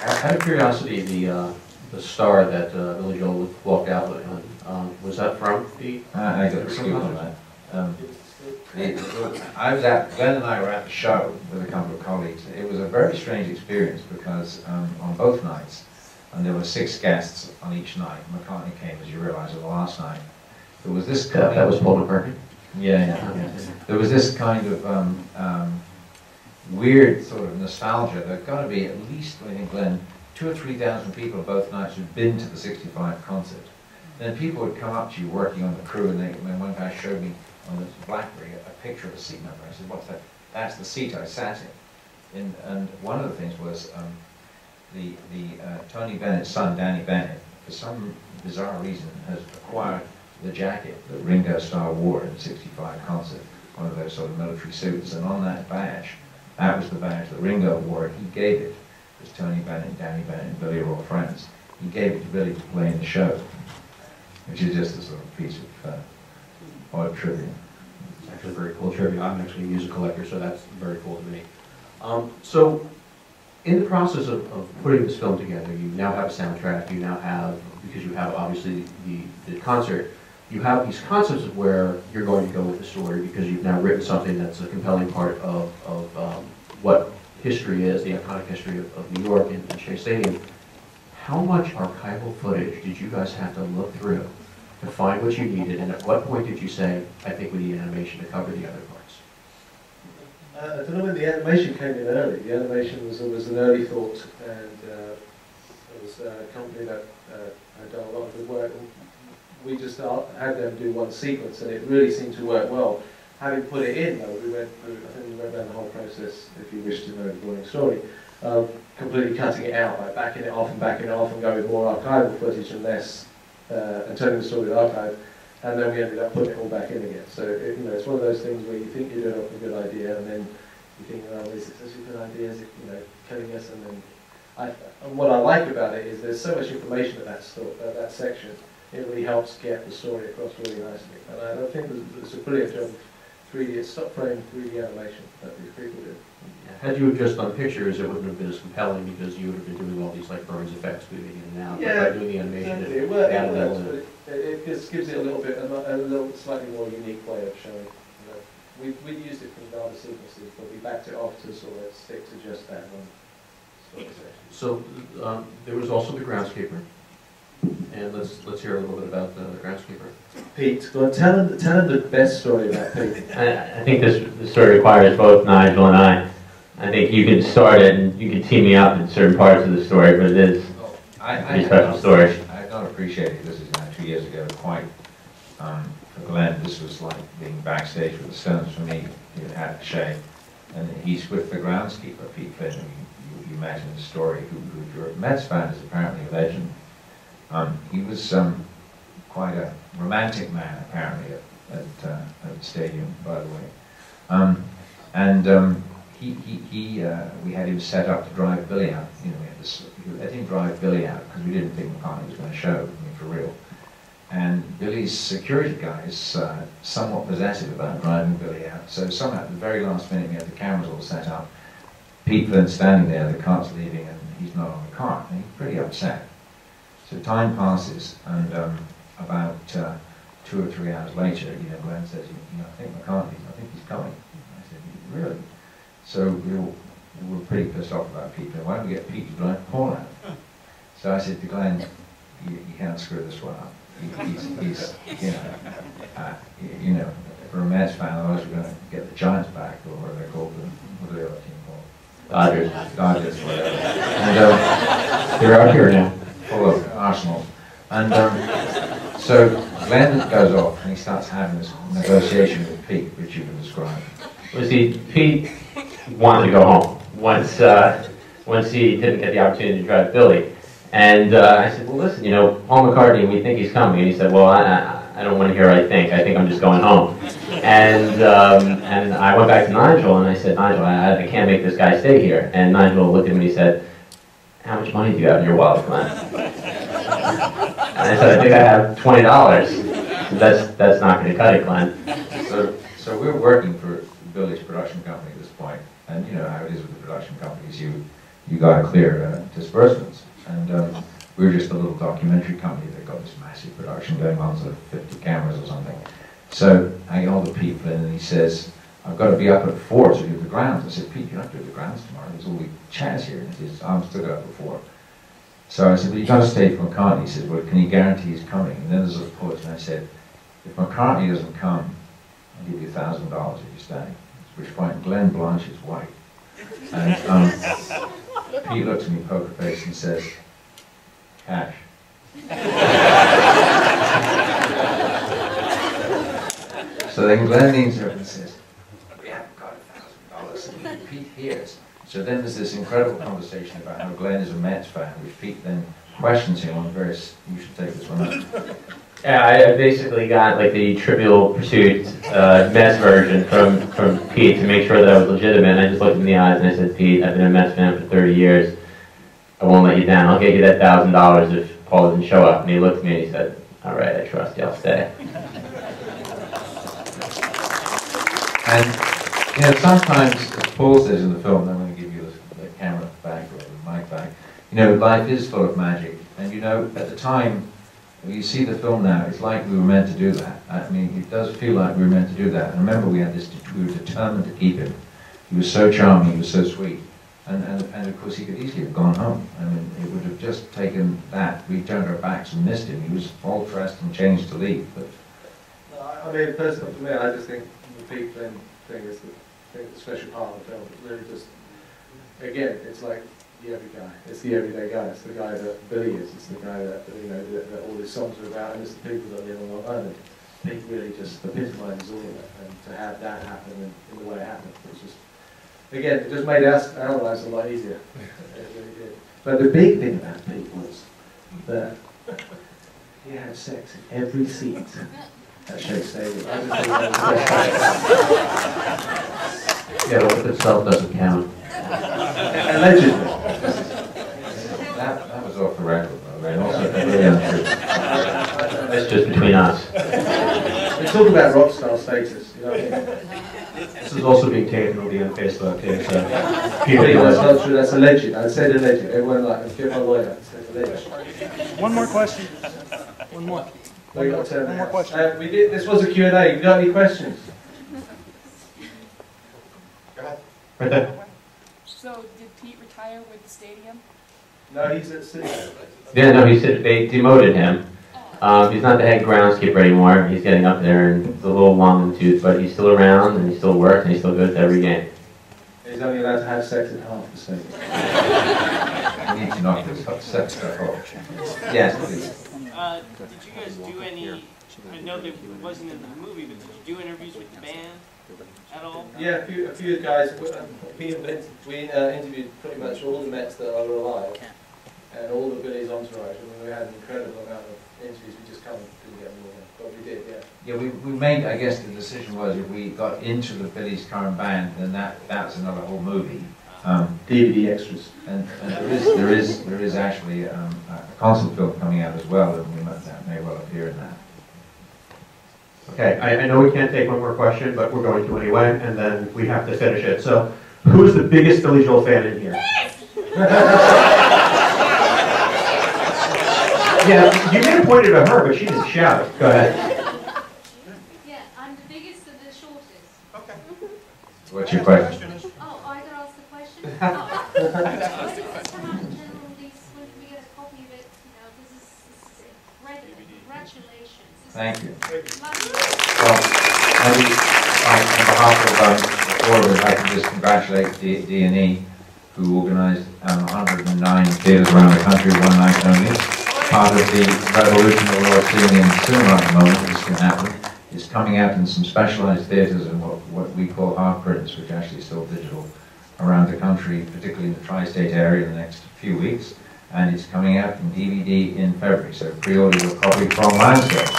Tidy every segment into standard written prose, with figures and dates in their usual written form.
Out of curiosity, the star that Billy Joel walked out with, was that from the? I got a scoop on that. Glenn and I were at the show with a couple of colleagues. It was a very strange experience because on both nights, and there were 6 guests on each night. McCartney came, as you realise, on the last night. There was this kind that was Paul McCartney? Yeah. There was this kind of weird sort of nostalgia. There'd got to be at least, I think, Glenn, 2,000 or 3,000 people both nights who'd been to the 65 concert. Then people would come up to you working on the crew, and one guy showed me on his BlackBerry a picture of a seat number. I said, "What's that?" That's the seat I sat in. And one of the things was Tony Bennett's son, Danny Bennett, for some bizarre reason, has acquired the jacket that Ringo Starr wore in the 65 concert, one of those sort of military suits, and on that badge, that was the badge that Ringo wore. He gave it, because Tony Bennett, Danny Bennett, and Billy were all friends. He gave it to Billy to play in the show, which is just a sort of piece of odd trivia. It's actually very cool trivia. I'm actually a music collector, so that's very cool to me. So, in the process of putting this film together, you now have a soundtrack, you now have, because you have obviously the concert, you have these concepts of where you're going to go with the story because you've now written something that's a compelling part of what history is, the iconic history of New York and Shea Stadium. How much archival footage did you guys have to look through to find what you needed, and at what point did you say, I think we need animation to cover the other parts? I don't know when the animation came in early. The animation was an early thought, and it was a company that had done a lot of good work. And we just had them do one sequence, and it really seemed to work well. Having put it in, though, we went through, I think we went down the whole process, if you wish to know the boring story, completely cutting it out, like backing it off and going with more archival footage and less, and turning the story to archive. And then we ended up putting it all back in again. So it's one of those things where you think you're doing a good idea, and then you think, oh, is it such a good idea? Is it, killing us? And then, and what I like about it is there's so much information at that section. It really helps get the story across really nicely. And I think it's a brilliant job of 3D, stop frame 3D animation that these people do. Had you just done pictures, it wouldn't have been as compelling because you would have been doing all these like Burns effects moving in and out. Yeah, but by doing the animation, it works, but it just gives it a little slightly more unique way of showing. We used it for other sequences, but we backed it off to sort of stick to just that one story section. So there was also the groundskeeper, and let's hear a little bit about the groundskeeper. Pete, go on, tell him the best story about Pete. I think this story requires both Nigel and I. I think you can start it and you can tee me up in certain parts of the story, but it is a pretty special story. I don't appreciate it. This is now 2 years ago, quite. For Glenn, this was like being backstage with the Stones for me at Shea. And he's with the groundskeeper, Pete Flynn, who you imagine the story, who if you're a Mets fan is apparently a legend. He was quite a romantic man, apparently, at the stadium, by the way. We had him set up to drive Billy out. We let him drive Billy out because we didn't think McCartney was going to show, for real. And Billy's security guy is somewhat possessive about driving Billy out. So somehow at the very last minute we had the cameras all set up. Pete Flynn's standing there, the cart's leaving, and he's not on the cart, and he's pretty upset. So time passes, and about 2 or 3 hours later, Glenn says, I think he's coming. I said, really? So we were pretty pissed off about Pete. Why don't we get Pete to drive Paul out? So I said to Glenn, you can't screw this one up. He's for a Mets fan, otherwise we're going to get the Giants back, or what are they called? What are the other team called? Dodgers, whatever. And They're out here now. Full of Arsenal. And so Glenn goes off and he starts having this negotiation with Pete, which you can describe. Well, see, Pete wanted to go home once he didn't get the opportunity to drive Billy. And I said, well, listen, Paul McCartney, we think he's coming. And he said, well, I don't want to hear I think I'm just going home. And I went back to Nigel and I said, Nigel, I can't make this guy stay here. And Nigel looked at me and he said, how much money do you have in your wallet, Glenn? And I said, I think I have $20. That's not going to cut it, Glenn. So we're working for Billy's production company at this point, and you know how it is with the production companies. You you got to clear disbursements. And we were just a little documentary company that got this massive production going on, so 50 cameras or something. So I get all the people in, and he says, I've got to be up at 4 to do the grounds. I said, Pete, you're not doing the grounds tomorrow. There's all the chairs here. And his arms took up at 4. So I said, well, you've got to stay for McCartney. He said, well, can you guarantee he's coming? And then there's a pause, and I said, if McCartney doesn't come, I'll give you $1,000 if you stay. At which point, Glenn Blanche is white. And Pete looks at me poker face and says, cash. So then Glenn leans over and says, we haven't got $1,000. And Pete hears. So then there's this incredible conversation about how Glenn is a Mets fan, which Pete then questions him on various, you should take this one up. Yeah, I basically got like the Trivial Pursuit Mets version from Pete to make sure that I was legitimate. And I just looked him in the eyes and I said, Pete, I've been a Mets fan for 30 years. I won't let you down. I'll get you that $1,000 if Paul doesn't show up. And he looked at me and he said, all right, I trust you, I'll stay. And, you know, sometimes, as Paul says in the film, I'm going to give you the camera back or the mic back, you know, life is full of magic. And, you know, at the time, when you see the film now, it's like we were meant to do that. I mean, it does feel like we were meant to do that. And remember, we were determined to keep him. He was so charming, he was so sweet. And of course, he could easily have gone home. I mean, it would have just taken that. We turned our backs and missed him. He was all dressed and changed to leave. But I mean, personally, for me, I just think the Pete Glenn thing is the special part of the film. It's really just, again, it's like the every guy. It's the everyday guy. It's the guy that Billy is. It's the guy that, you know, that all his songs are about, and it's the people that live on Long Island. Pete really just epitomises all of it, and to have that happen in the way it happened, it's just, again, it just made our lives a lot easier. It really did. But the big thing about Pete was that he had sex in every seat at Shea Stadium. I just think that was Yeah, but itself doesn't count. allegedly. that was off the record, though, and also very untrue. That's just between us. We talk about rock star status, you know what I mean? This is also being taped and will be on Facebook too, so That's people can not true, that's alleged. I said alleged. Everyone like, get my lawyer, I said alleged. One more question. One more. We got to turn One now. more question. This was a Q&A. You got any questions? Right there. So, did Pete retire with the stadium? No, he's at City. Yeah, no, he said they demoted him. He's not the head groundskeeper anymore. He's getting up there and it's a little long in the tooth, but he's still around and he still works and he still goes to every game. He's only allowed to have sex at half the stadium. We need to knock this sex stuff off. Yes, please. Did you guys do any, I know that it wasn't in the movie, but did you do interviews with the band at all? Yeah, a few guys. We interviewed pretty much all the Mets that are alive and all the Billy's entourage. I mean, we had an incredible amount of interviews. We just couldn't get them all in, but we did, yeah. Yeah, we made, I guess the decision was if we got into the Billy's current band, then that's another whole movie. DVD extras. And there is actually a concert film coming out as well, and that may well appear in that. Okay, I know we can't take one more question, but we're going to anyway, and then we have to finish it. So, who's the biggest Billy Joel fan in here? Yeah, you made a point at her, but she didn't shout. Go ahead. Yeah, I'm the biggest and the shortest. Okay. So what's your question? Oh, I can ask the question? Oh. When does this come out in general release? When can we get a copy of it? You know, this is incredible. Congratulations. This Thank you. is lovely. Well, on behalf of all of us, I can just congratulate D&E, who organised 109 theatres around the country, one night only. Part of the revolution that we're seeing in cinema at the moment, this can happen, is coming out in some specialised theatres and what we call hard prints, which actually is still digital, around the country, particularly in the tri-state area in the next few weeks. And it's coming out in DVD in February, so pre-order your copy from Lionsgate.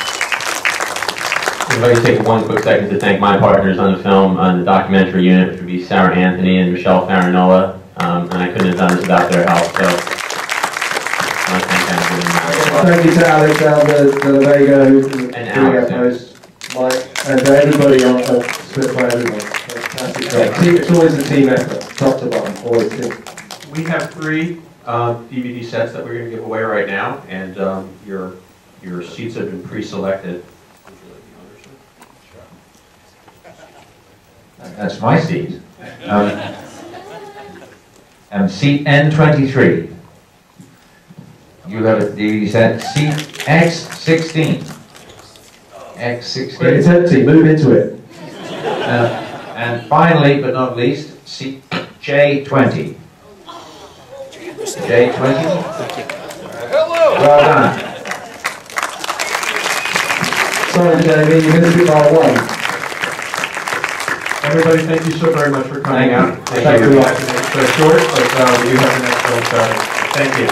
I'd like to take one quick second to thank my partners on the film, on the documentary unit, which would be Sarah Anthony and Michelle Farinola, and I couldn't have done this without their help, so I want to thank them. Thank you to Alex De La Vega, who's doing our post, Mike, and to everybody on Split by everyone. Fantastic job. It's always a team effort, top to bottom, always a team. we have 3 DVD sets that we're going to give away right now, and your seats have been pre-selected. That's my seat. And seat N23. You have a DVD set. Seat X16. X16. Wait, it's empty, move into it. And finally, but not least, seat J20. J20. Well done. Sorry, Jamie, you missed it by 1. Everybody, thank you so very much for coming Thank you. out. Thank you. It's short, but we do have the next film starting. Thank you.